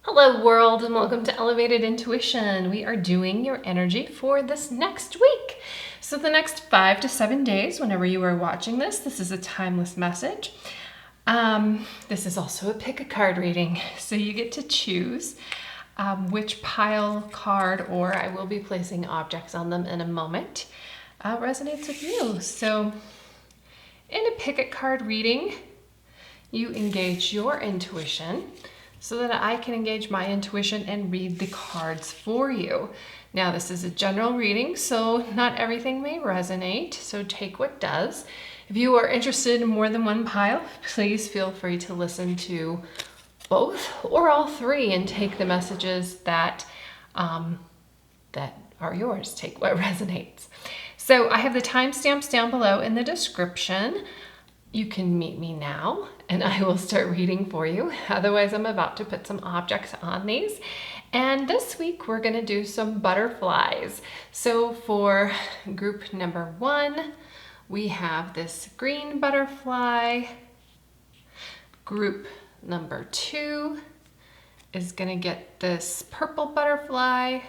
Hello world, and welcome to Elevated Intuition. We are doing your energy for this next week. So the next 5 to 7 days, whenever you are watching this, this is a timeless message. This is also a pick a card reading. So you get to choose which pile, card, or I will be placing objects on them in a moment, resonates with you. So in a pick a card reading, you engage your intuition so that I can engage my intuition and read the cards for you. Now, this is a general reading, so not everything may resonate, so take what does. If you are interested in more than one pile, please feel free to listen to both or all three and take the messages that are yours. Take what resonates. So I have the timestamps down below in the description. You can meet me now and I will start reading for you. Otherwise, I'm about to put some objects on these. And this week we're going to do some butterflies. So for group number 1, we have this green butterfly. Group number 2 is going to get this purple butterfly.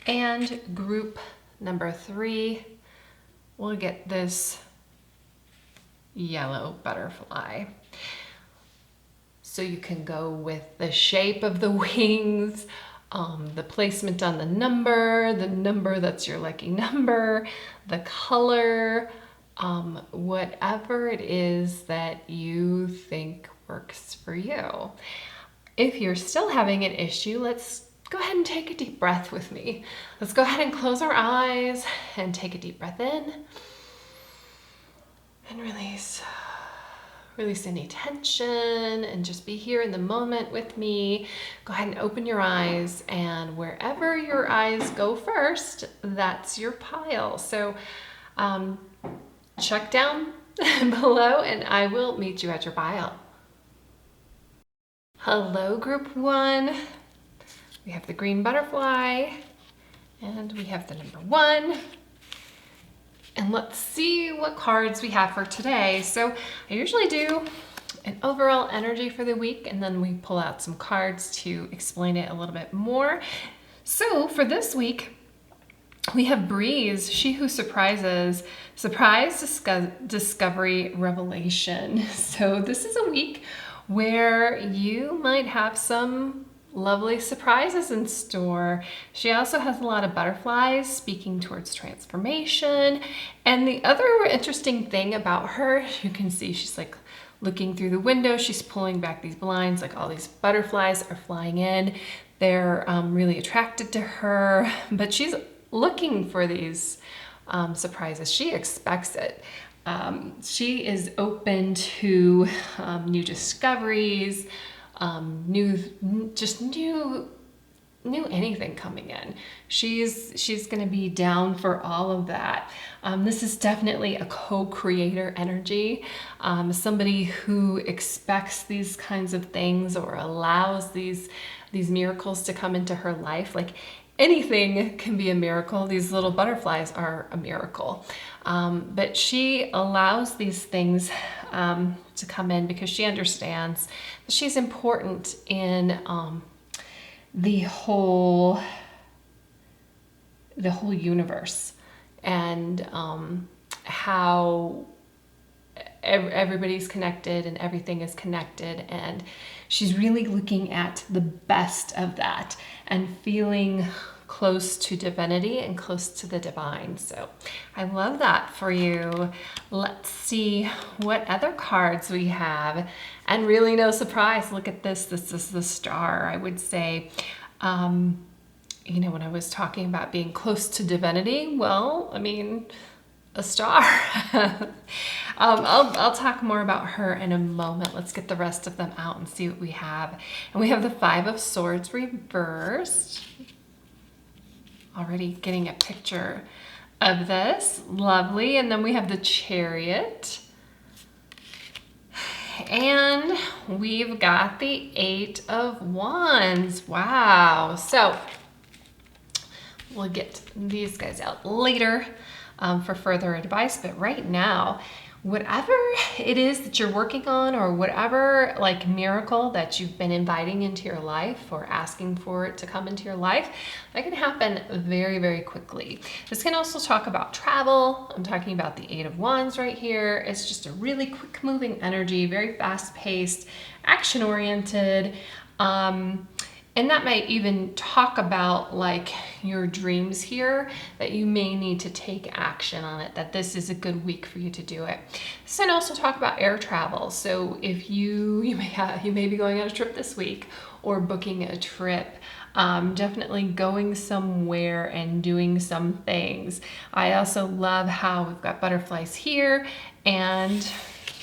And group number 3 we'll get this yellow butterfly. So you can go with the shape of the wings, the placement on the number that's your lucky number, the color, whatever it is that you think works for you. If you're still having an issue, let's go ahead and take a deep breath with me. Let's go ahead and close our eyes and take a deep breath in and release. Release any tension and just be here in the moment with me. Go ahead and open your eyes, and wherever your eyes go first, that's your pile. So check down below and I will meet you at your pile. Hello, group 1. We have the green butterfly, and we have the number 1. And let's see what cards we have for today. So I usually do an overall energy for the week, and then we pull out some cards to explain it a little bit more. So for this week, we have Breeze, she who surprises, surprise, discovery, revelation. So this is a week where you might have some lovely surprises in store. She also has a lot of butterflies speaking towards transformation. And the other interesting thing about her, you can see she's like looking through the window. She's pulling back these blinds, like all these butterflies are flying in. They're really attracted to her, but she's looking for these surprises. She expects it. She is open to new discoveries, new anything coming in. She's going to be down for all of that. This is definitely a co-creator energy, somebody who expects these kinds of things or allows these miracles to come into her life. Like anything can be a miracle. These little butterflies are a miracle. But she allows these things to come in because she understands that she's important in the whole universe, and how everybody's connected and everything is connected, and she's really looking at the best of that and feeling close to divinity and close to the divine. So I love that for you. Let's see what other cards we have. And really no surprise, look at this. This is the Star. I would say, you know, when I was talking about being close to divinity, well, I mean, a star. I'll talk more about her in a moment. Let's get the rest of them out and see what we have. And we have the 5 of Swords reversed. Already getting a picture of this. Lovely. And then we have the Chariot. And we've got the 8 of Wands. Wow. So we'll get these guys out later for further advice. But right now whatever it is that you're working on, or whatever like miracle that you've been inviting into your life or asking for it to come into your life, that can happen very, very quickly. This can also talk about travel. I'm talking about the Eight of Wands right here. It's just a really quick moving energy, very fast paced, action oriented. And that might even talk about like your dreams here, that you may need to take action on it, that this is a good week for you to do it. This can also talk about air travel. So if you may be going on a trip this week or booking a trip, definitely going somewhere and doing some things. I also love how we've got butterflies here, and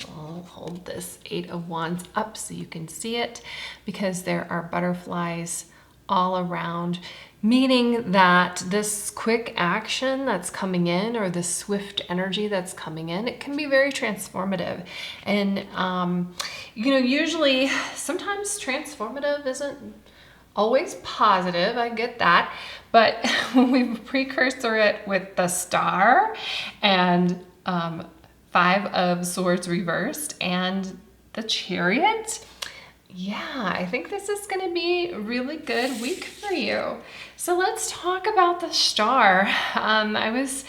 I'll hold this Eight of Wands up so you can see it, because there are butterflies all around, meaning that this quick action that's coming in, or this swift energy that's coming in, it can be very transformative. And, usually sometimes transformative isn't always positive, I get that, but when we precursor it with the Star and Five of Swords reversed and the Chariot, yeah, I think this is going to be a really good week for you. So let's talk about the Star. I was,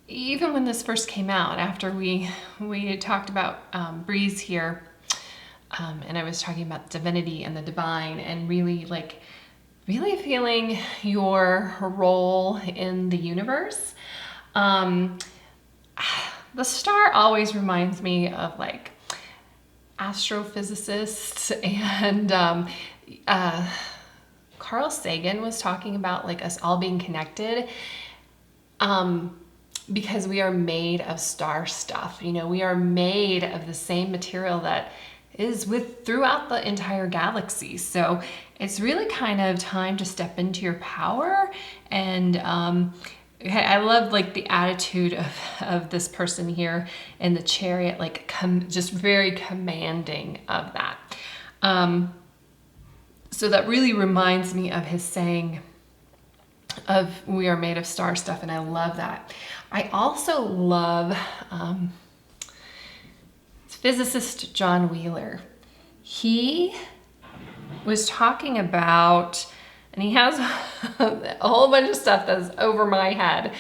even when this first came out, after we talked about Breeze here, and I was talking about divinity and the divine, and really feeling your role in the universe. The Star always reminds me of like astrophysicists, and Carl Sagan was talking about like us all being connected, because we are made of star stuff. We are made of the same material that is throughout the entire galaxy. So it's really kind of time to step into your power. And I love like the attitude of this person here in the Chariot, like just very commanding of that. So that really reminds me of his saying of we are made of star stuff, and I love that. I also love physicist John Wheeler. He was talking about, and he has a whole bunch of stuff that's over my head.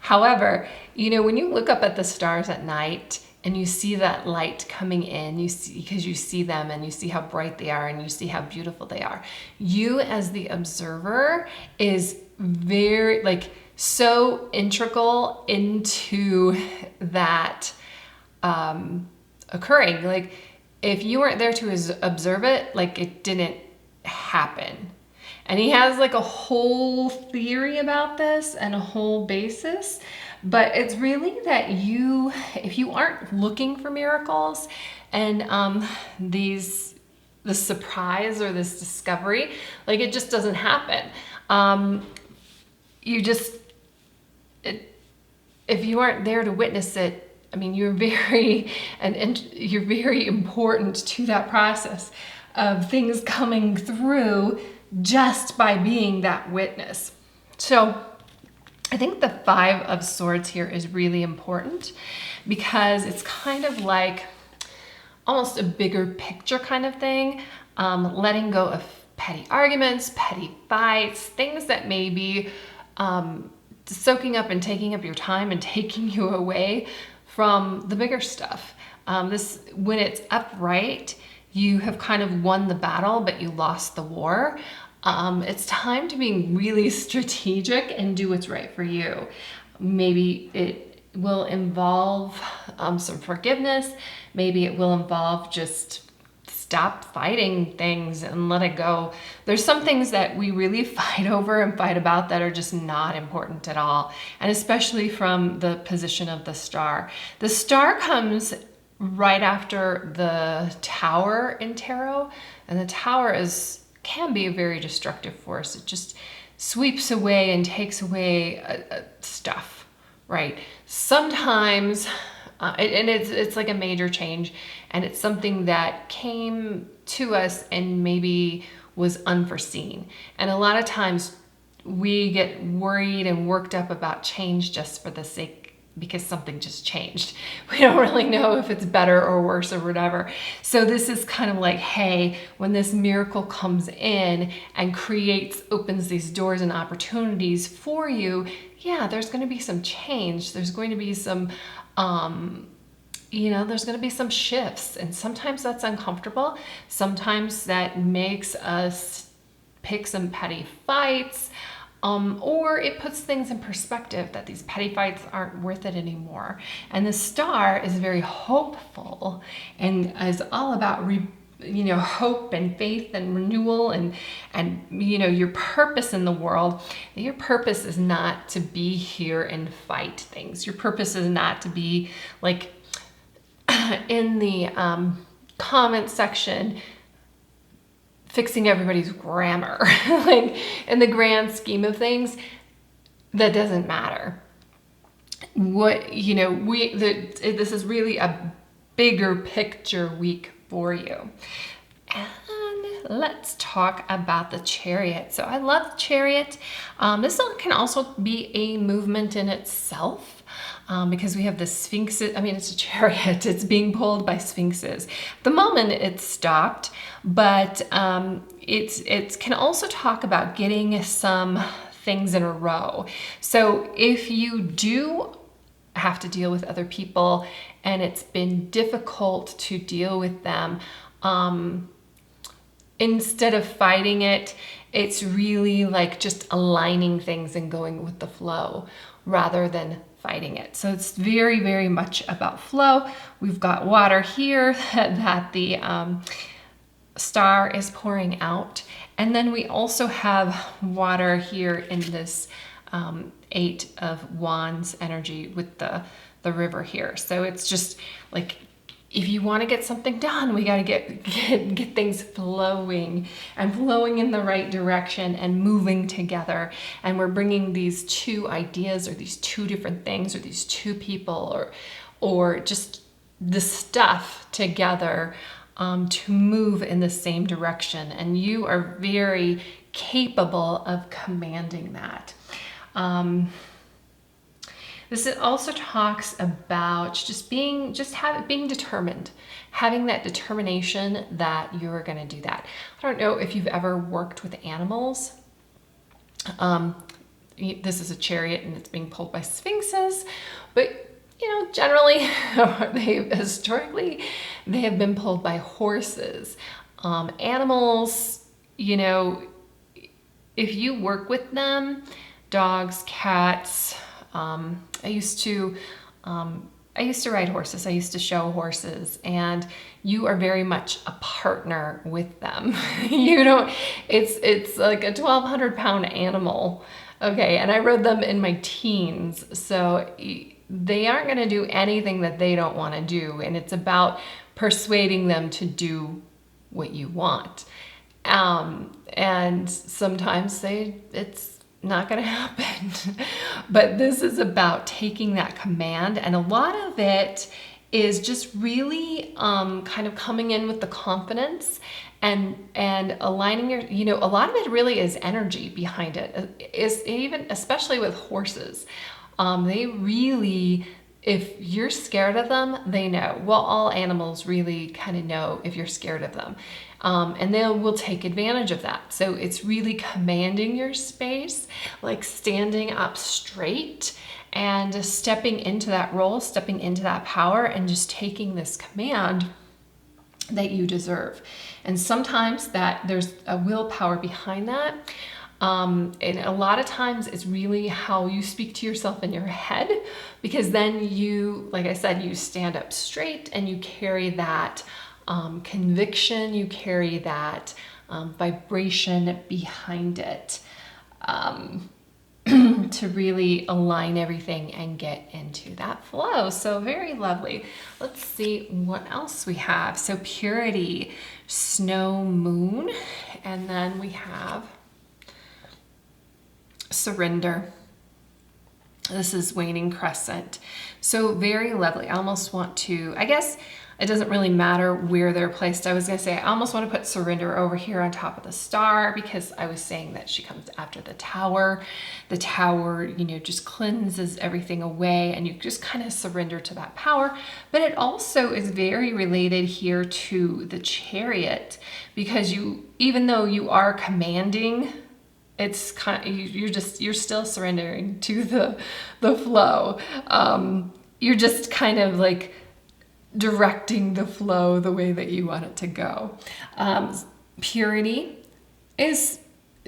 However, when you look up at the stars at night and you see that light coming in, because you see them and you see how bright they are and you see how beautiful they are. You as the observer is very so integral into that occurring. Like if you weren't there to observe it, like it didn't happen. And he has like a whole theory about this and a whole basis, but it's really that if you aren't looking for miracles and this surprise or this discovery, like it just doesn't happen. If you aren't there to witness it, I mean, you're very important to that process of things coming through just by being that witness. So I think the Five of Swords here is really important, because it's kind of like almost a bigger picture kind of thing, letting go of petty arguments, petty fights, things that may be soaking up and taking up your time and taking you away from the bigger stuff. When it's upright, you have kind of won the battle, but you lost the war. It's time to be really strategic and do what's right for you. Maybe it will involve some forgiveness. Maybe it will involve just stop fighting things and let it go. There's some things that we really fight over and fight about that are just not important at all. And especially from the position of the Star. The Star comes right after the Tower in tarot, and the Tower can be a very destructive force. It just sweeps away and takes away stuff, right? Sometimes, and it's like a major change, and it's something that came to us and maybe was unforeseen. And a lot of times we get worried and worked up about change just for the sake because something just changed. We don't really know if it's better or worse or whatever. So this is kind of like, hey, when this miracle comes in and opens these doors and opportunities for you, yeah, there's going to be some change. There's going to be some, there's going to be some shifts, and sometimes that's uncomfortable. Sometimes that makes us pick some petty fights. Or it puts things in perspective that these petty fights aren't worth it anymore. And the star is very hopeful and is all about hope and faith and renewal and your purpose in the world. Your purpose is not to be here and fight things. Your purpose is not to be like in the comment section fixing everybody's grammar. Like, in the grand scheme of things, that doesn't matter. This is really a bigger picture week for you. And let's talk about the Chariot. So I love the Chariot. This one can also be a movement in itself. Because we have the sphinxes. I mean, it's a chariot. It's being pulled by sphinxes. At the moment, it's stopped, but it can also talk about getting some things in a row. So if you do have to deal with other people and it's been difficult to deal with them, instead of fighting it, it's really like just aligning things and going with the flow rather than fighting it. So it's very, very much about flow. We've got water here that the star is pouring out. And then we also have water here in this 8 of Wands energy with the river here. So it's just like, if you want to get something done, we got to get things flowing and flowing in the right direction and moving together. And we're bringing these two ideas or these two different things or these two people or just the stuff together to move in the same direction. And you are very capable of commanding that. This also talks about being determined, having that determination that you're going to do that. I don't know if you've ever worked with animals. This is a chariot and it's being pulled by sphinxes, but generally, historically, they have been pulled by horses. Animals, if you work with them, dogs, cats. I used to ride horses. I used to show horses, and you are very much a partner with them. It's like a 1,200 pound animal. Okay. And I rode them in my teens. So they aren't going to do anything that they don't want to do. And it's about persuading them to do what you want. And sometimes it's not going to happen. But this is about taking that command, and a lot of it is just really kind of coming in with the confidence and aligning a lot of it really is energy behind it. Is even especially with horses. They really, if you're scared of them, they know. Well, all animals really kind of know if you're scared of them. And they will take advantage of that. So it's really commanding your space, like standing up straight and stepping into that role, stepping into that power, and just taking this command that you deserve. And sometimes that there's a willpower behind that. And a lot of times it's really how you speak to yourself in your head, because then you, like I said, you stand up straight and you carry that conviction, you carry that vibration behind it to really align everything and get into that flow. So very lovely. Let's see what else we have. So purity, snow, moon, and then we have surrender. This is waning crescent. So very lovely. I almost want to, I guess, it doesn't really matter where they're placed. I was going to say, I almost want to put surrender over here on top of the star, because I was saying that she comes after the tower. The tower, you know, just cleanses everything away, and you just kind of surrender to that power. But it also is very related here to the Chariot, because you, even though you are commanding, it's kind of, you're still surrendering to the flow. You're just kind of like directing the flow the way that you want it to go. Purity is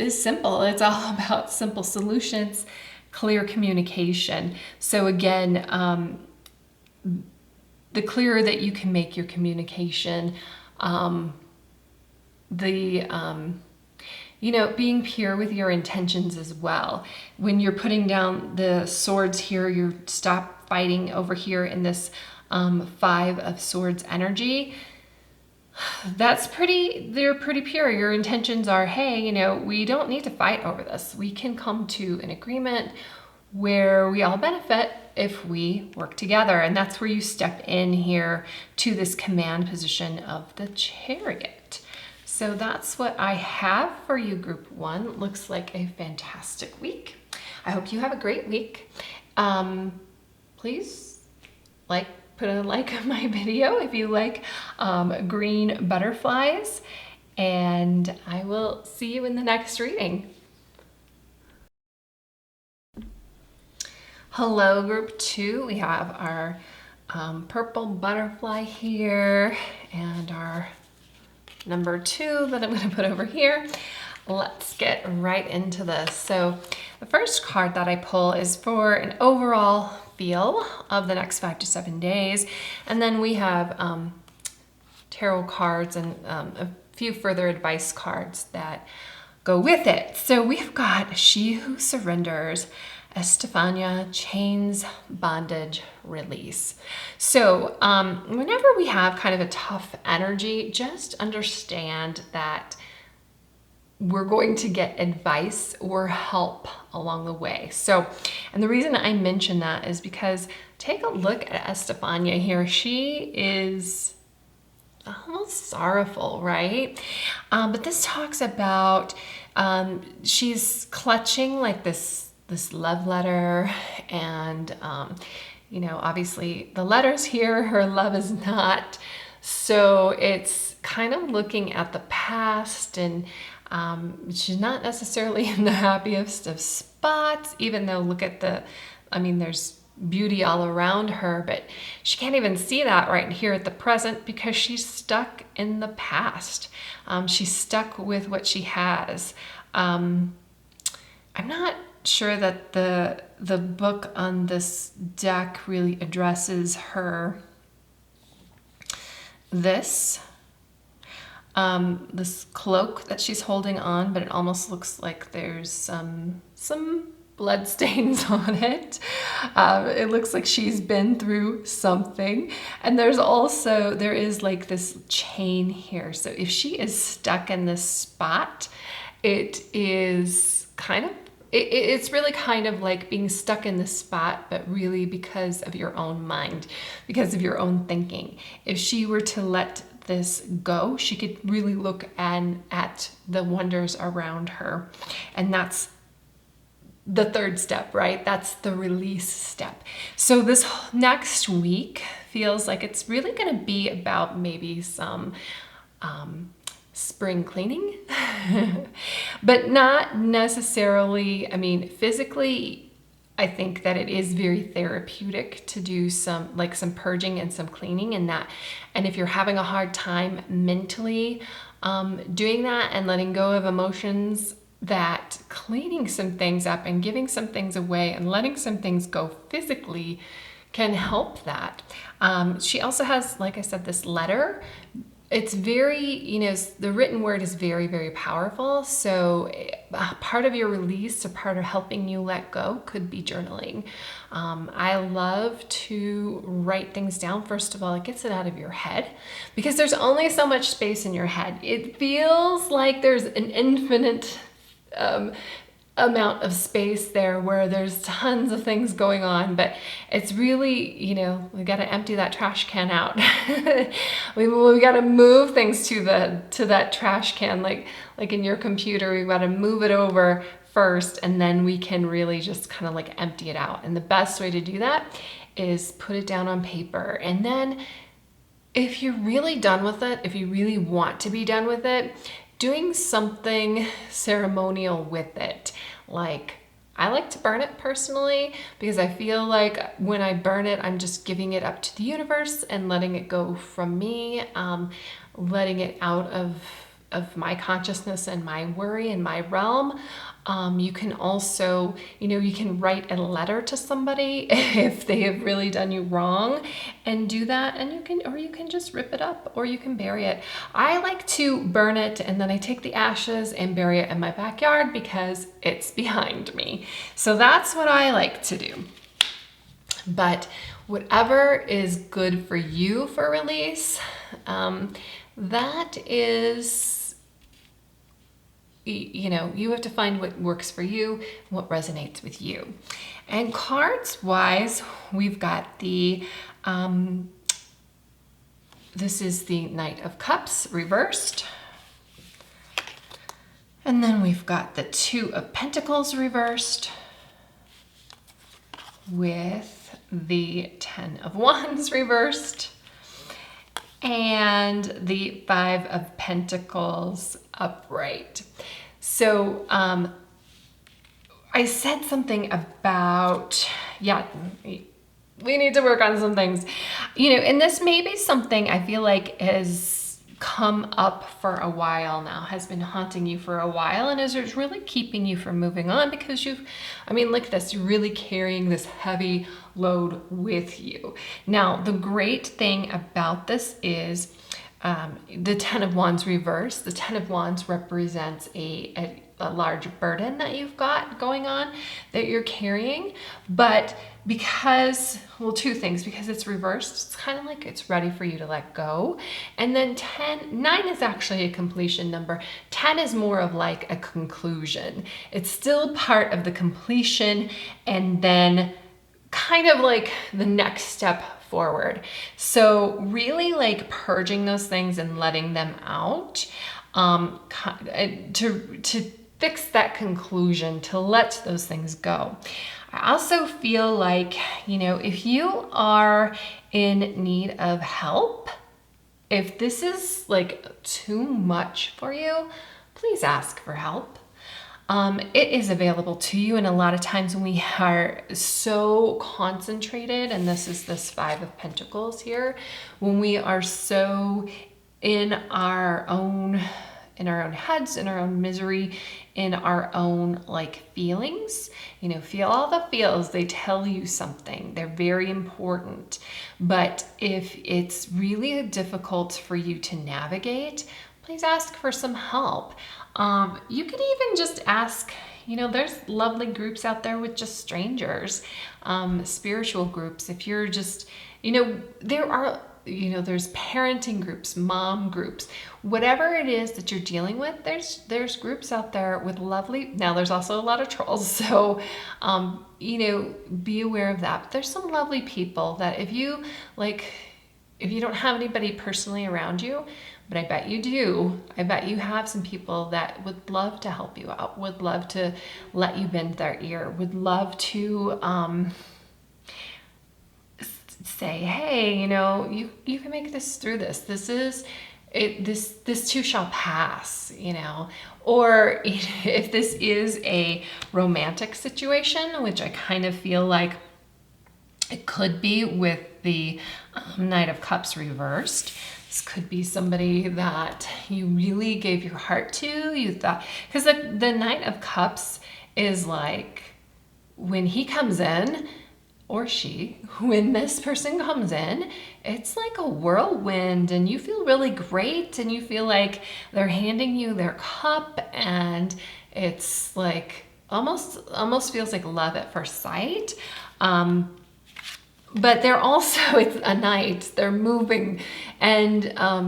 simple. It's all about simple solutions, clear communication. So again, the clearer that you can make your communication, you know, being pure with your intentions as well. When you're putting down the swords here, you stop fighting over here in this Five of Swords energy. They're pretty pure. Your intentions are, hey, you know, we don't need to fight over this. We can come to an agreement where we all benefit if we work together. And that's where you step in here to this command position of the Chariot. So that's what I have for you, Group 1. Looks like a fantastic week. I hope you have a great week. Please put a like on my video if you like green butterflies, and I will see you in the next reading. Hello, Group 2. We have our purple butterfly here and our number 2 that I'm going to put over here. Let's get right into this. So the first card that I pull is for an overall feel of the next 5 to 7 days. And then we have tarot cards and a few further advice cards that go with it. So we've got She Who Surrenders, Estefania, Chains, Bondage, Release. So whenever we have kind of a tough energy, just understand that we're going to get advice or help along the way. So, and the reason I mention that is because take a look at Estefania here. She is almost sorrowful, right? But this talks about she's clutching like this love letter, and you know, obviously the letters here, her love is not. So it's kind of looking at the past, and she's not necessarily in the happiest of spots, even though look at there's beauty all around her, but she can't even see that right here at the present because she's stuck in the past. She's stuck with what she has. I'm not sure that the book on this deck really addresses her this cloak that she's holding on, but it almost looks like there's some blood stains on it. It looks like she's been through something. And there is like this chain here. So if she is stuck in this spot, it's really kind of like being stuck in this spot, but really because of your own mind, because of your own thinking. If she were to let this go, she could really look at the wonders around her. And that's the third step, right? That's the release step. So this next week feels like it's really going to be about maybe some spring cleaning, but not necessarily, physically, I think that it is very therapeutic to do some purging and some cleaning and if you're having a hard time mentally doing that and letting go of emotions, that cleaning some things up and giving some things away and letting some things go physically can help that. She also has, like I said, this letter. It's very, the written word is very, very powerful. So part of your release or part of helping you let go could be journaling. I love to write things down. First of all, it gets it out of your head because there's only so much space in your head. It feels like there's an infinite amount of space there where there's tons of things going on, but it's really, you know, we got to empty that trash can out. we got to move things to that trash can, like in your computer, we got to move it over first, and then we can really just kind of like empty it out. And the best way to do that is put it down on paper. And then if you're really done with it, if you really want to be done with it, doing something ceremonial with it. Like, I like to burn it personally because I feel like when I burn it, I'm just giving it up to the universe and letting it go from me, letting it out of my consciousness and my worry and my realm. You can also, you know, you can write a letter to somebody if they have really done you wrong and do that. And you can just rip it up, or you can bury it. I like to burn it and then I take the ashes and bury it in my backyard because it's behind me. So that's what I like to do. But whatever is good for you for release, that is, you know, you have to find what works for you, what resonates with you. And cards wise, we've got the, this is the Knight of Cups reversed. And then we've got the Two of Pentacles reversed with the Ten of Wands reversed and the Five of Pentacles upright. So I said something about, yeah, we need to work on some things, you know, and this may be something I feel like has come up for a while now, has been haunting you for a while, and is really keeping you from moving on because look at this, you're really carrying this heavy load with you. Now, the great thing about this is the Ten of Wands reversed. The Ten of Wands represents a large burden that you've got going on that you're carrying, but because, well, two things, because it's reversed, it's kind of like it's ready for you to let go. And then 9 is actually a completion number. 10 is more of like a conclusion. It's still part of the completion and then kind of like the next step forward. So really like purging those things and letting them out to fix that conclusion, to let those things go. I also feel like, you know, if you are in need of help, if this is like too much for you, please ask for help. It is available to you, and a lot of times when we are so concentrated, and this is this Five of Pentacles here, when we are so in our own heads, in our own misery, in our own like feelings, you know, feel all the feels, they tell you something, they're very important. But if it's really difficult for you to navigate, please ask for some help. You could even just ask, you know, there's lovely groups out there with just strangers, spiritual groups. If you're just, you know, there's parenting groups, mom groups, whatever it is that you're dealing with, there's groups out there with lovely, now there's also a lot of trolls. So, you know, be aware of that. But there's some lovely people that if you don't have anybody personally around you, but I bet you do, I bet you have some people that would love to help you out, would love to let you bend their ear, would love to, say, hey, you know, you can make this through this. This is it. This too shall pass, you know. Or if this is a romantic situation, which I kind of feel like it could be with the Knight of Cups reversed. This could be somebody that you really gave your heart to. You thought, because the Knight of Cups is like when he comes in, or she, when this person comes in, it's like a whirlwind and you feel really great and you feel like they're handing you their cup and it's like almost feels like love at first sight. but they're also, it's a night, they're moving, and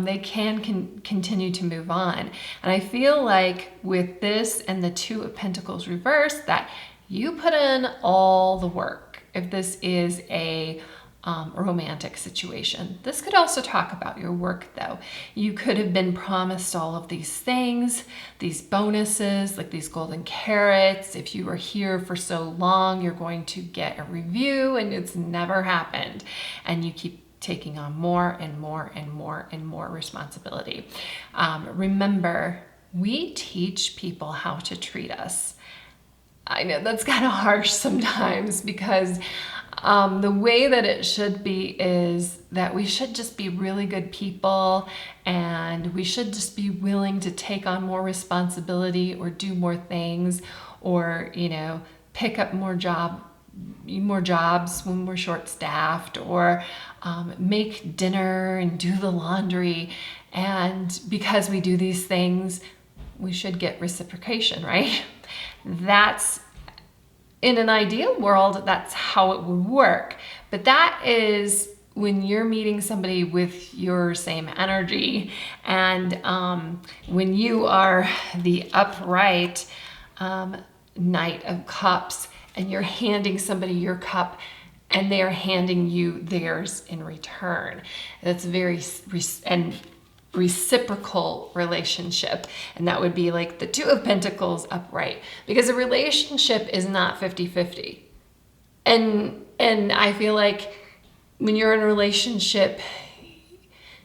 they can continue to move on. And I feel like with this and the Two of Pentacles reversed, that you put in all the work. If this is a romantic situation. This could also talk about your work though. You could have been promised all of these things, these bonuses, like these golden carrots. If you were here for so long, you're going to get a review, and it's never happened. And you keep taking on more and more and more and more responsibility. Remember, we teach people how to treat us. I know that's kind of harsh sometimes, because the way that it should be is that we should just be really good people, and we should just be willing to take on more responsibility or do more things, or, you know, pick up more jobs when we're short-staffed, or make dinner and do the laundry. And because we do these things, we should get reciprocation, right? That's, in an ideal world, that's how it would work. But that is when you're meeting somebody with your same energy, and when you are the upright Knight of Cups, and you're handing somebody your cup, and they're handing you theirs in return. That's very reciprocal relationship, and that would be like the Two of Pentacles upright, because a relationship is not 50-50. And I feel like when you're in a relationship,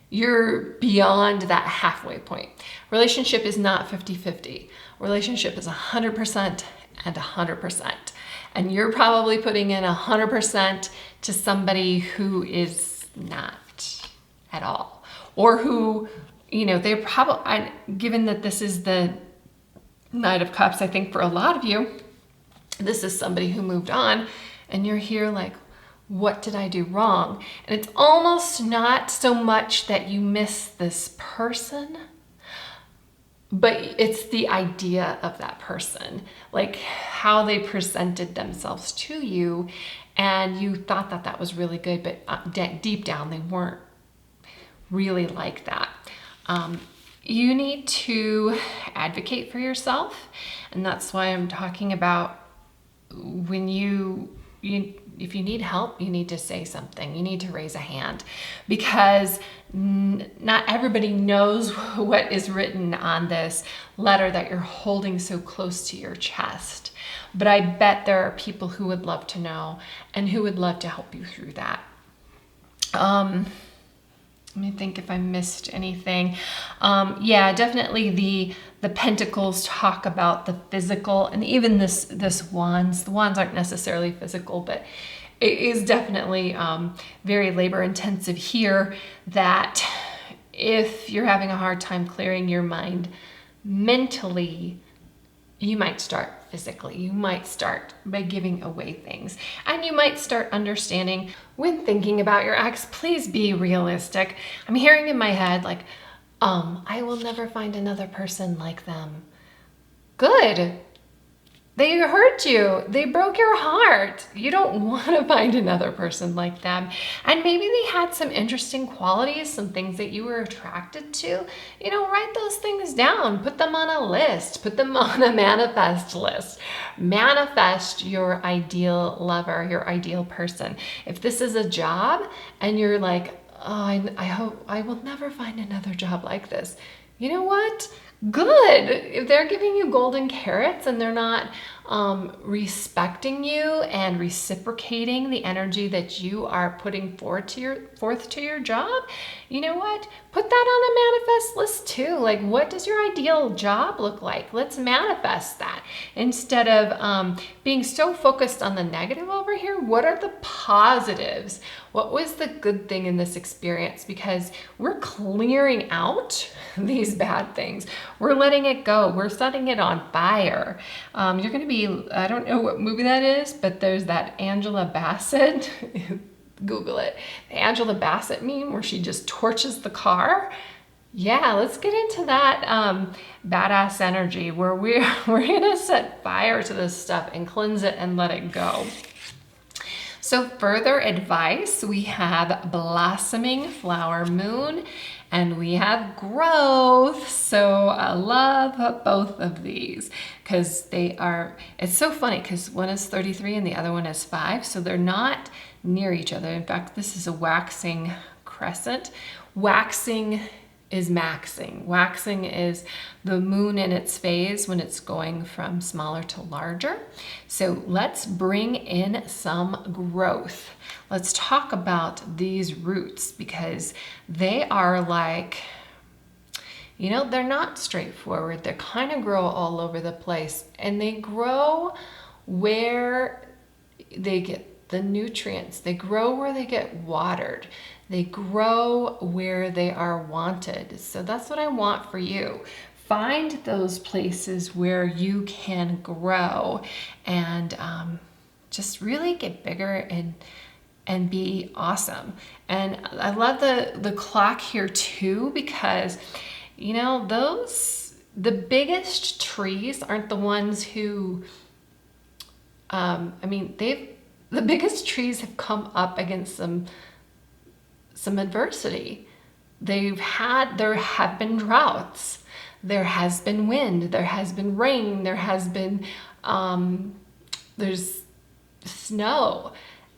you're beyond that halfway point. Relationship is not 50-50. Relationship is 100% and 100%. And you're probably putting in 100% to somebody who is not at all. Or who, you know, they're probably, given that this is the Knight of Cups, I think for a lot of you, this is somebody who moved on, and you're here like, what did I do wrong? And it's almost not so much that you miss this person, but it's the idea of that person, like how they presented themselves to you, and you thought that that was really good, but deep down they weren't really like that. You need to advocate for yourself, and that's why I'm talking about when if you need help, you need to say something. You need to raise a hand, because not everybody knows what is written on this letter that you're holding so close to your chest. But I bet there are people who would love to know and who would love to help you through that. Let me think if I missed anything. Yeah, definitely the Pentacles talk about the physical, and even this Wands. The Wands aren't necessarily physical, but it is definitely very labor intensive here, that if you're having a hard time clearing your mind mentally, you might start physically. You might start by giving away things. And you might start understanding, when thinking about your ex, please be realistic. I'm hearing in my head like, I will never find another person like them. Good. They hurt you. They broke your heart. You don't want to find another person like them. And maybe they had some interesting qualities, some things that you were attracted to. You know, write those things down. Put them on a list. Put them on a manifest list. Manifest your ideal lover, your ideal person. If this is a job and you're like, oh, I hope I will never find another job like this. You know what? Good. If they're giving you golden carrots and they're not respecting you and reciprocating the energy that you are putting forth to your job, you know what? Put that on a manifest list too. Like, what does your ideal job look like? Let's manifest that. Instead of being so focused on the negative over here, what are the positives? What was the good thing in this experience? Because we're clearing out these bad things. We're letting it go. We're setting it on fire. You're going to be, I don't know what movie that is, but there's that Angela Bassett, Google it, the Angela Bassett meme where she just torches the car. Yeah, let's get into that badass energy where we're going to set fire to this stuff and cleanse it and let it go. So further advice, we have blossoming flower moon and we have growth. So I love both of these because it's so funny because one is 33 and the other one is 5. So they're not near each other. In fact, this is a waxing crescent. Waxing is maxing. Waxing is the moon in its phase when it's going from smaller to larger. So let's bring in some growth. Let's talk about these roots because they are like, you know, they're not straightforward. They kind of grow all over the place and they grow where they get the nutrients. They grow where they get watered. They grow where they are wanted. So that's what I want for you. Find those places where you can grow and just really get bigger and be awesome. And I love the clock here too, because you know, the biggest trees aren't the ones who, the biggest trees have come up against some adversity. There have been droughts, there has been wind, there has been rain, there has been, there's snow,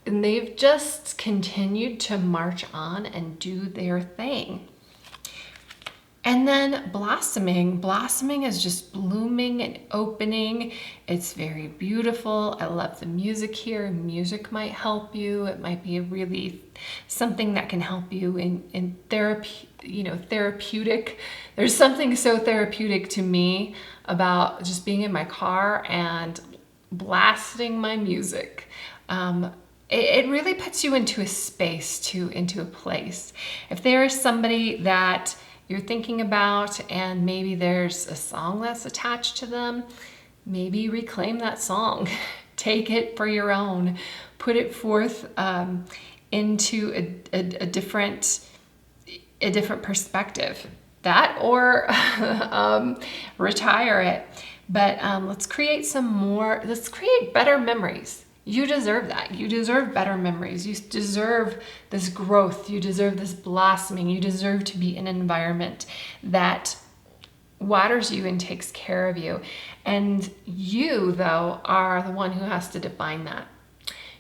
and they've just continued to march on and do their thing. And then blossoming is just blooming and opening. It's very beautiful. I love the music here. Music might help you. It might be really something that can help you in therapy, you know, therapeutic. There's something so therapeutic to me about just being in my car and blasting my music. It really puts you into a space, into a place. If there is somebody that you're thinking about and maybe there's a song that's attached to them, maybe reclaim that song. Take it for your own. Put it forth into a different perspective. That or retire it. But let's create let's create better memories. You deserve that. You deserve better memories. You deserve this growth. You deserve this blossoming. You deserve to be in an environment that waters you and takes care of you. And you, though, are the one who has to define that.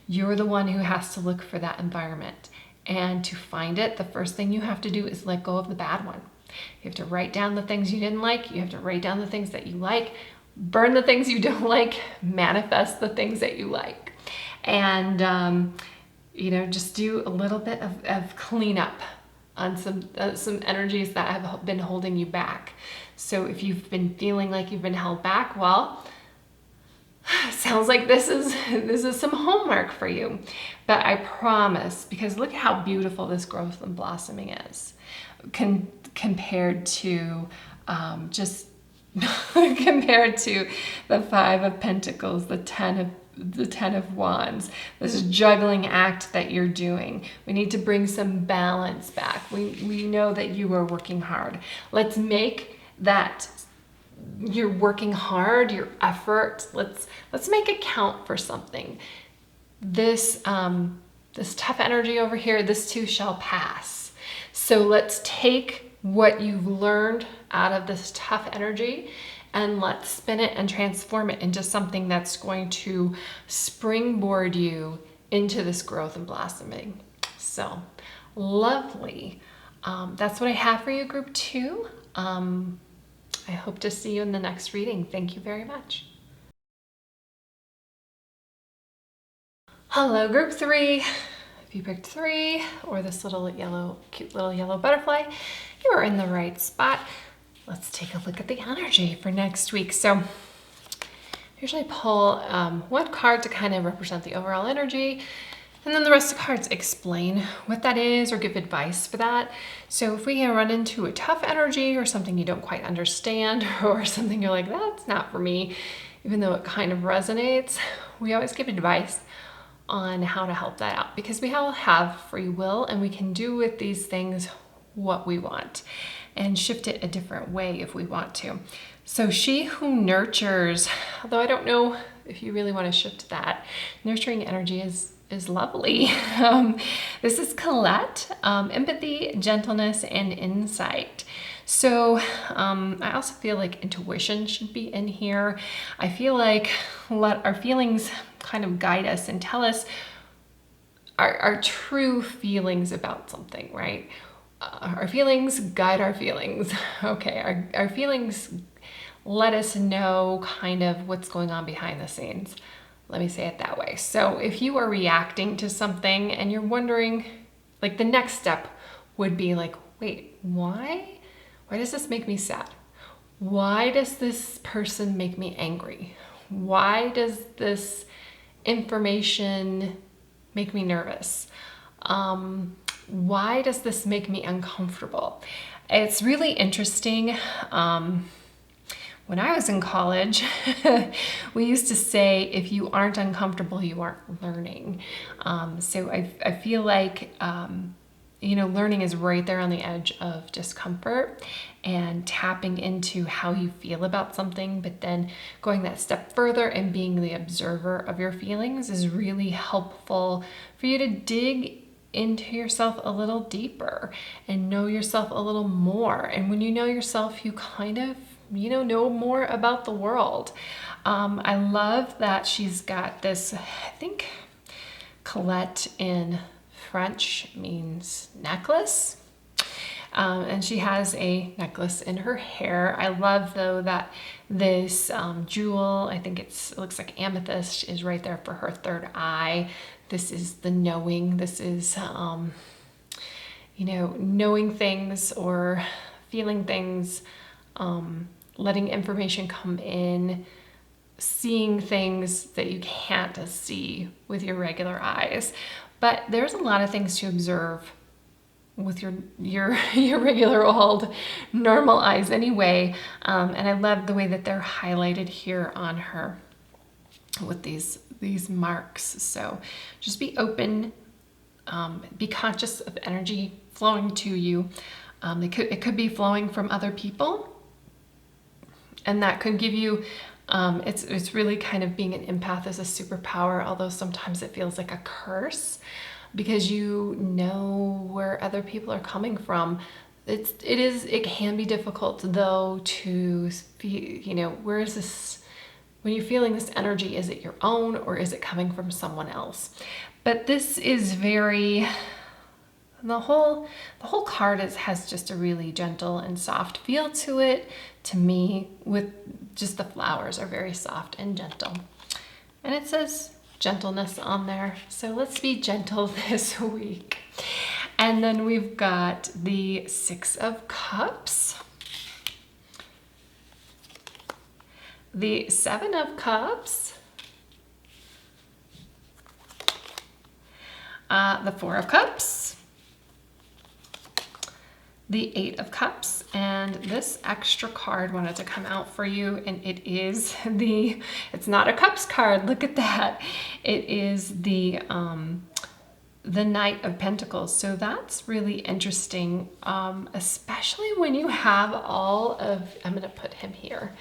You're the one who has to look for that environment. And to find it, the first thing you have to do is let go of the bad one. You have to write down the things you didn't like. You have to write down the things that you like. Burn the things you don't like. Manifest the things that you like. And, you know, just do a little bit of cleanup on some energies that have been holding you back. So if you've been feeling like you've been held back, well, sounds like this is some homework for you. But I promise, because look at how beautiful this growth and blossoming is compared to just compared to the 5 of Pentacles, the 10 of Wands, this juggling act that you're doing. We need to bring some balance back. We know that you are working hard. Let's make that you're working hard, your effort, let's make it count for something. This tough energy over here, this too shall pass. So let's take what you've learned out of this tough energy and let's spin it and transform it into something that's going to springboard you into this growth and blossoming. So lovely. That's what I have for you, group 2. I hope to see you in the next reading. Thank you very much. Hello, group 3. If you picked 3 or this cute little yellow butterfly, you are in the right spot. Let's take a look at the energy for next week. So I usually pull one card to kind of represent the overall energy, and then the rest of the cards explain what that is or give advice for that. So if we run into a tough energy or something you don't quite understand or something you're like, that's not for me, even though it kind of resonates, we always give advice on how to help that out, because we all have free will and we can do with these things what we want and shift it a different way if we want to. So she who nurtures, although I don't know if you really want to shift that, nurturing energy is is lovely. This is Colette, empathy, gentleness, and insight. So I also feel like intuition should be in here. I feel like let our feelings kind of guide us and tell us our true feelings about something, right? Our feelings guide our feelings. Okay, our feelings let us know kind of what's going on behind the scenes. Let me say it that way. So if you are reacting to something and you're wondering, like the next step would be like, wait, why? Why does this make me sad? Why does this person make me angry? Why does this information make me nervous? Why does this make me uncomfortable? It's really interesting. When I was in college, we used to say, if you aren't uncomfortable, you aren't learning. So I feel like, learning is right there on the edge of discomfort and tapping into how you feel about something, but then going that step further and being the observer of your feelings is really helpful for you to dig into yourself a little deeper and know yourself a little more. And when you know yourself, you kind of know more about the world. I love that she's got this, I think Colette in French means necklace. And she has a necklace in her hair. I love though that this jewel, I think it looks like amethyst, is right there for her third eye. This is the knowing. This is, knowing things or feeling things, letting information come in, seeing things that you can't see with your regular eyes. But there's a lot of things to observe with your regular old normal eyes anyway. And I love the way that they're highlighted here on her with these marks. So just be open, be conscious of energy flowing to you. It could be flowing from other people, and that could give you, it's really kind of being an empath is a superpower, although sometimes it feels like a curse because you know where other people are coming from. It can be difficult though to where is this, when you're feeling this energy, is it your own or is it coming from someone else? But this is very, the whole card has just a really gentle and soft feel to it, to me, with just the flowers are very soft and gentle. And it says gentleness on there. So let's be gentle this week. And then we've got the 6 of Cups, the 7 of Cups, the 4 of Cups, the 8 of Cups, and this extra card wanted to come out for you, and it's not a Cups card, look at that. It is the Knight of Pentacles. So that's really interesting, especially when you have I'm gonna put him here.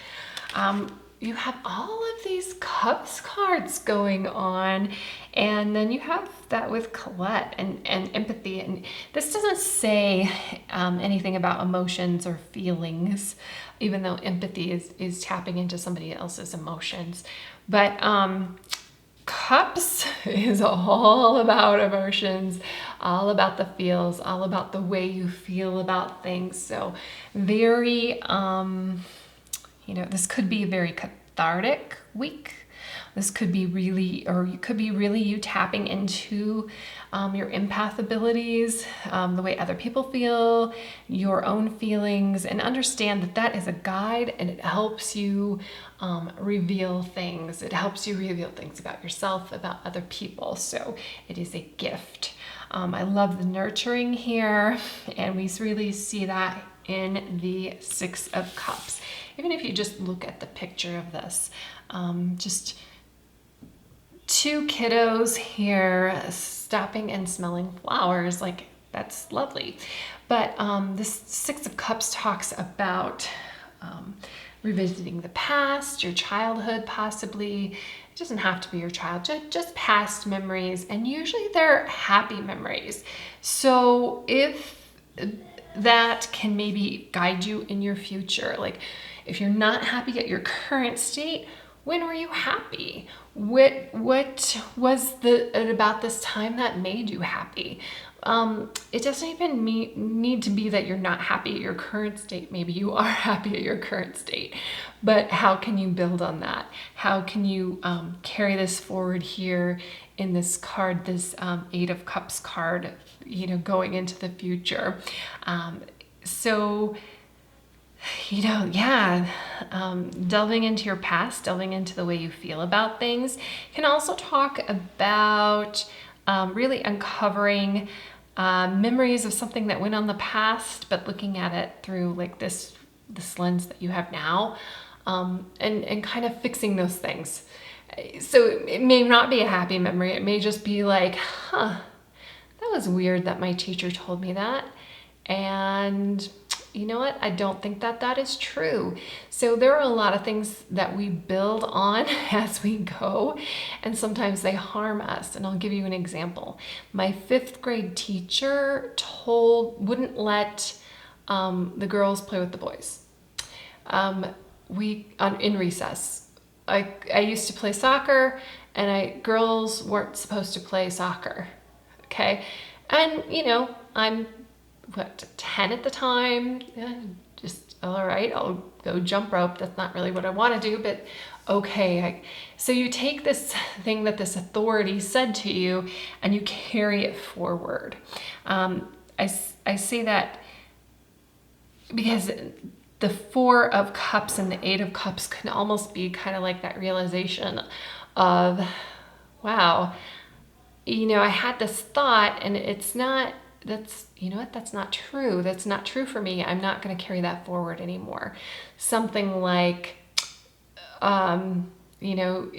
You have all of these Cups cards going on, and then you have that with Colette and empathy. And this doesn't say anything about emotions or feelings, even though empathy is tapping into somebody else's emotions. But Cups is all about emotions, all about the feels, all about the way you feel about things. So very, this could be a very cathartic week. This could be really, you tapping into your empath abilities, the way other people feel, your own feelings, and understand that is a guide, and it helps you reveal things. It helps you reveal things about yourself, about other people. So it is a gift. I love the nurturing here, and we really see that in the 6 of Cups. Even if you just look at the picture of this, just 2 kiddos here stopping and smelling flowers, like that's lovely. But this 6 of Cups talks about revisiting the past, your childhood possibly. It doesn't have to be your childhood, just past memories, and usually they're happy memories. So if that can maybe guide you in your future, like if you're not happy at your current state, when were you happy? What was about this time that made you happy? It doesn't even need to be that you're not happy at your current state. Maybe you are happy at your current state, but how can you build on that? How can you carry this forward here in this card, this Eight of Cups card, you know, going into the future? Delving into your past, delving into the way you feel about things, can also talk about really uncovering memories of something that went on the past, but looking at it through like this lens that you have now, and kind of fixing those things. So it may not be a happy memory. It may just be like, that was weird that my teacher told me that. And you know what? I don't think that is true. So there are a lot of things that we build on as we go, and sometimes they harm us. And I'll give you an example. My 5th grade teacher wouldn't let the girls play with the boys. In recess, I used to play soccer, and girls weren't supposed to play soccer. Okay, and you know, I'm 10 at the time. Yeah, just all right, I'll go jump rope. That's not really what I want to do, but okay. So you take this thing that this authority said to you and you carry it forward. I say that because the 4 of Cups and the 8 of Cups can almost be kind of like that realization of, wow, you know, I had this thought and it's not, you know what, that's not true. That's not true for me. I'm not going to carry that forward anymore. Something like, you know,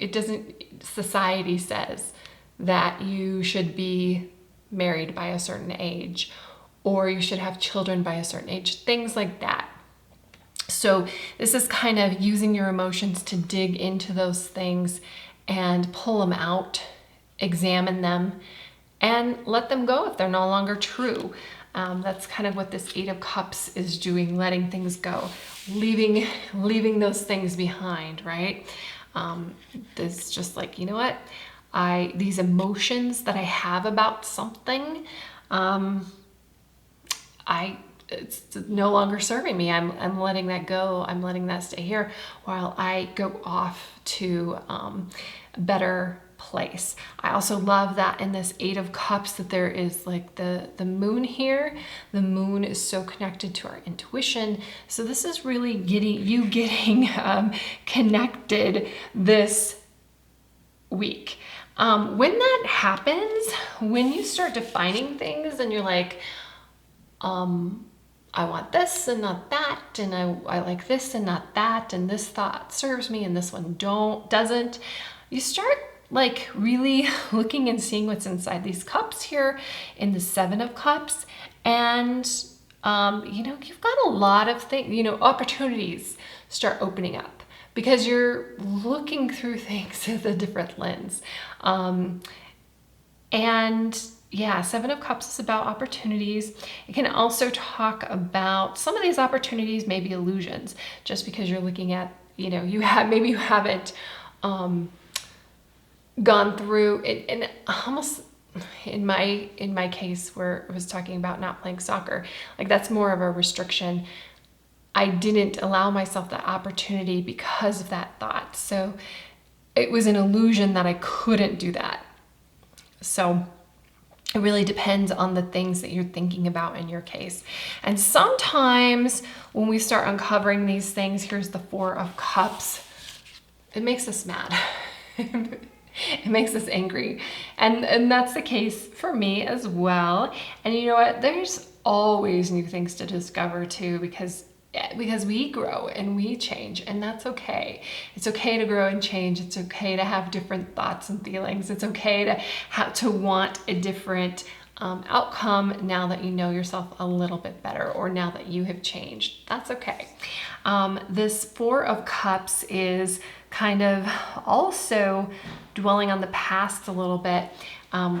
society says that you should be married by a certain age, or you should have children by a certain age, things like that. So this is kind of using your emotions to dig into those things and pull them out, examine them, and let them go if they're no longer true. That's kind of what this 8 of Cups is doing, letting things go, leaving those things behind, right? It's just like, you know what? These emotions that I have about something, it's no longer serving me. I'm letting that go. I'm letting that stay here while I go off to a better place. I also love that in this 8 of Cups that there is like the moon here. The moon is so connected to our intuition. So this is really getting connected this week. When that happens, when you start defining things and you're like, I want this and not that, and I like this and not that, and this thought serves me and this one doesn't. You start like really looking and seeing what's inside these cups here in the 7 of Cups. And, you know, you've got a lot of things, you know, opportunities start opening up because you're looking through things with a different lens. And yeah, 7 of Cups is about opportunities. It can also talk about some of these opportunities may be illusions, just because you're looking at, you know, maybe you haven't gone through it. And almost in my case where I was talking about not playing soccer, like that's more of a restriction. I didn't allow myself that opportunity because of that thought. So it was an illusion that I couldn't do that. So it really depends on the things that you're thinking about in your case. And sometimes when we start uncovering these things, here's the 4 of Cups, it makes us mad. It makes us angry. And that's the case for me as well. And you know what? There's always new things to discover too, because we grow and we change, and that's okay. It's okay to grow and change. It's okay to have different thoughts and feelings. It's okay to want a different outcome now that you know yourself a little bit better, or now that you have changed. That's okay. This Four of Cups is kind of also dwelling on the past a little bit,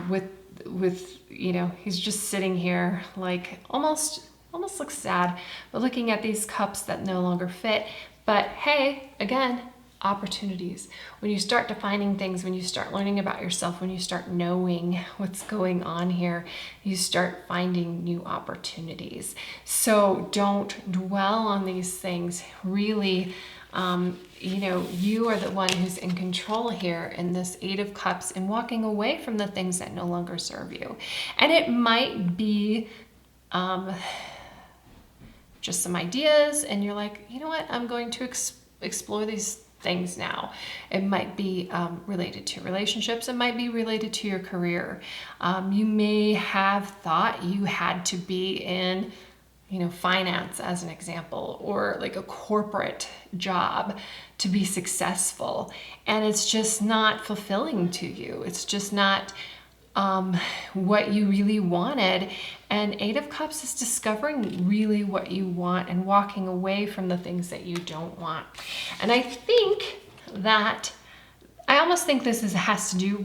with you know, he's just sitting here like almost looks sad, but looking at these cups that no longer fit. But hey, again, opportunities. When you start defining things, when you start learning about yourself, when you start knowing what's going on here, you start finding new opportunities. So don't dwell on these things. Really, you know, you are the one who's in control here in this Eight of Cups, and walking away from the things that no longer serve you. And it might be just some ideas, and you're like, you know what, I'm going to explore these things now. It might be related to relationships. It might be related to your career. You may have thought you had to be in, you know, finance as an example, or like a corporate job to be successful. And it's just not fulfilling to you. It's just not what you really wanted. And Eight of Cups is discovering really what you want and walking away from the things that you don't want. And I think that, I almost think this has to do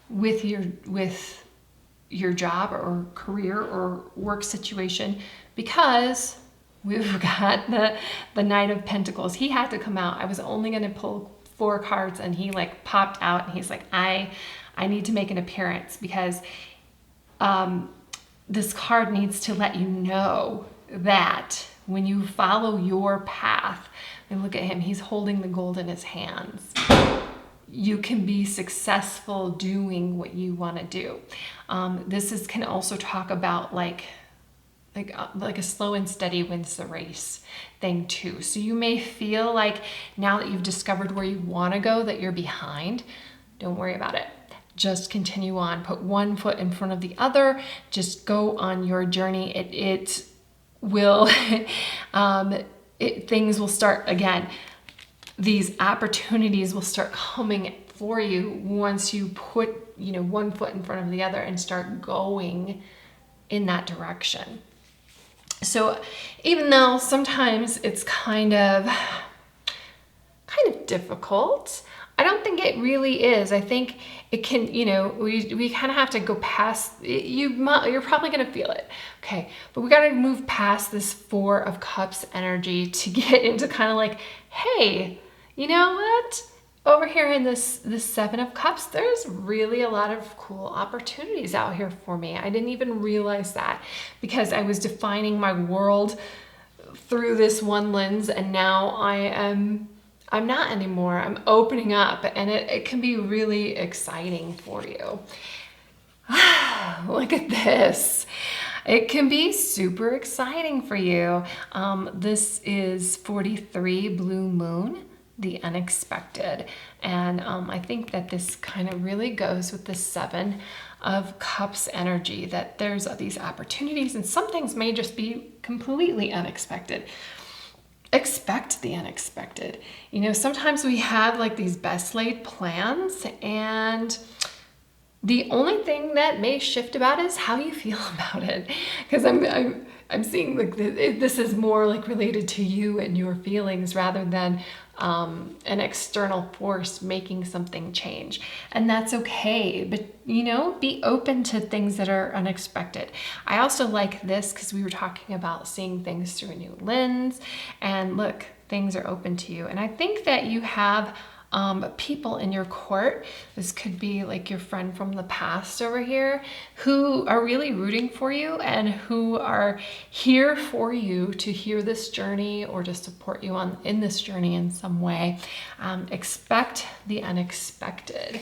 with your job or career or work situation, because we've got the Knight of Pentacles. He had to come out. I was only going to pull 4 cards, and he like popped out, and he's like, I need to make an appearance, because this card needs to let you know that when you follow your path, and look at him, he's holding the gold in his hands. You can be successful doing what you want to do. This can also talk about like a slow and steady wins the race thing too. So you may feel like now that you've discovered where you want to go, that you're behind. Don't worry about it. Just continue on. Put one foot in front of the other. Just go on your journey. It will, things will start again. These opportunities will start coming for you once you put, you know, one foot in front of the other and start going in that direction. So even though sometimes it's kind of difficult, I don't think it really is. I think it can, you know, we kind of have to go past, you're probably going to feel it. Okay. But we got to move past this Four of Cups energy to get into kind of like, hey, you know what? Over here in this Seven of Cups, there's really a lot of cool opportunities out here for me. I didn't even realize that, because I was defining my world through this one lens, and now I'm not anymore. I'm opening up, and it can be really exciting for you. Look at this. It can be super exciting for you. This is 43 Blue Moon, the unexpected. And I think that this kind of really goes with the Seven of Cups energy, that there's these opportunities, and some things may just be completely unexpected. Expect the unexpected. You know, sometimes we have like these best laid plans, and the only thing that may shift about is how you feel about it. Because I'm seeing like this is more like related to you and your feelings rather than an external force making something change. And that's okay. But, you know, be open to things that are unexpected. I also like this because we were talking about seeing things through a new lens. And look, things are open to you. And I think that you have people in your court, this could be like your friend from the past over here, who are really rooting for you and who are here for you to hear this journey or to support you in this journey in some way. Expect the unexpected.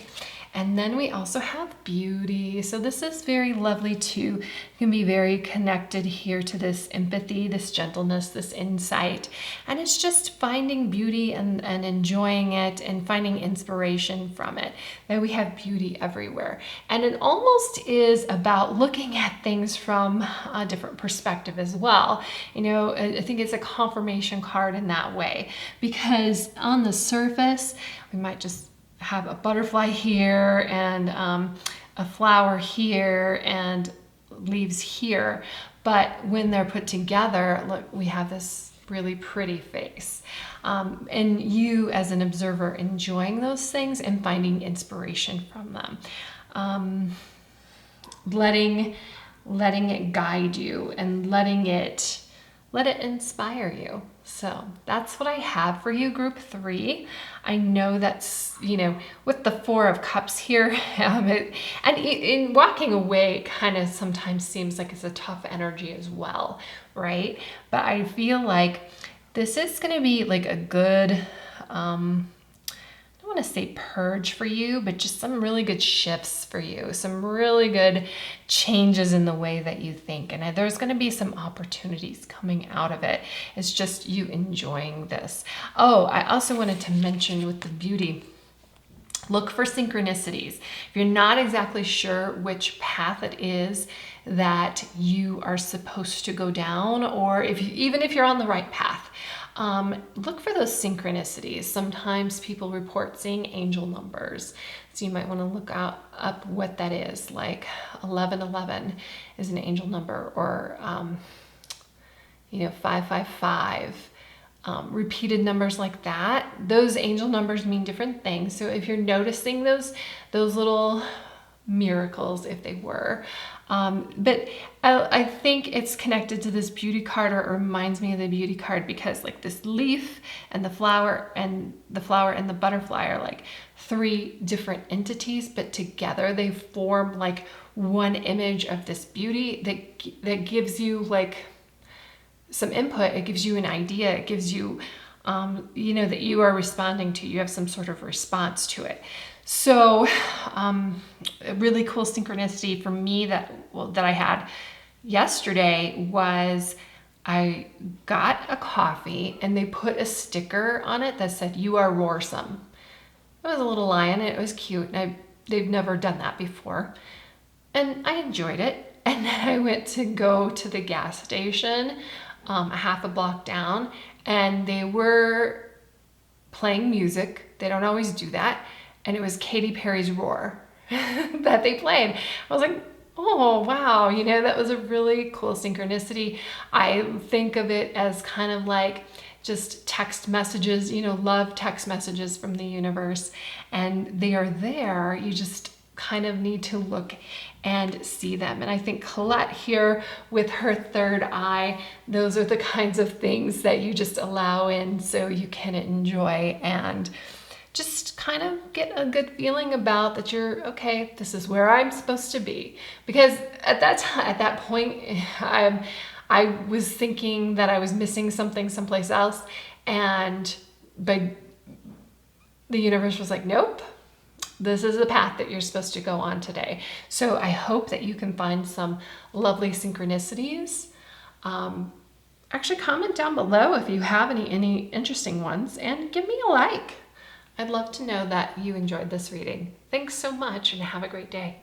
And then we also have beauty. So this is very lovely too. You can be very connected here to this empathy, this gentleness, this insight. And it's just finding beauty and enjoying it and finding inspiration from it. That we have beauty everywhere. And it almost is about looking at things from a different perspective as well. You know, I think it's a confirmation card in that way. Because on the surface, we might just have a butterfly here and a flower here and leaves here. But when they're put together, look, we have this really pretty face. And you as an observer enjoying those things and finding inspiration from them. Letting it guide you and let it inspire you. So that's what I have for you, group 3. I know that's, with the 4 of Cups here, and in walking away, it kind of sometimes seems like it's a tough energy as well, right? But I feel like this is going to be like a good, I don't want to say purge for you, but just some really good shifts for you, some really good changes in the way that you think. And there's going to be some opportunities coming out of it. It's just you enjoying this. Oh, I also wanted to mention with the beauty, look for synchronicities. If you're not exactly sure which path it is that you are supposed to go down, or even if you're on the right path, look for those synchronicities. Sometimes people report seeing angel numbers. So you might want to look up what that is. Like 1111 is an angel number, or 555. Repeated numbers like that. Those angel numbers mean different things. So if you're noticing those little miracles, if they were, but I think it's connected to this beauty card, or it reminds me of the beauty card, because like this leaf and the flower and the butterfly are like 3 different entities, but together they form like one image of this beauty that gives you like some input. It gives you an idea. It gives you, that you are responding to. You have some sort of response to it. So a really cool synchronicity for me that I had yesterday was I got a coffee and they put a sticker on it that said, "You are roarsome." It was a little lion and it was cute. And they've never done that before. And I enjoyed it. And then I went to go to the gas station a half a block down, and they were playing music. They don't always do that. And it was Katy Perry's Roar that they played. I was like, oh, wow. That was a really cool synchronicity. I think of it as kind of like just text messages, love text messages from the universe. And they are there. You just kind of need to look and see them. And I think Colette here with her third eye, those are the kinds of things that you just allow in so you can enjoy and just kind of get a good feeling about that you're okay, this is where I'm supposed to be. Because at that point, I was thinking that I was missing something someplace else, but the universe was like, nope, this is the path that you're supposed to go on today. So I hope that you can find some lovely synchronicities. Actually, comment down below if you have any interesting ones, and give me a like. I'd love to know that you enjoyed this reading. Thanks so much and have a great day.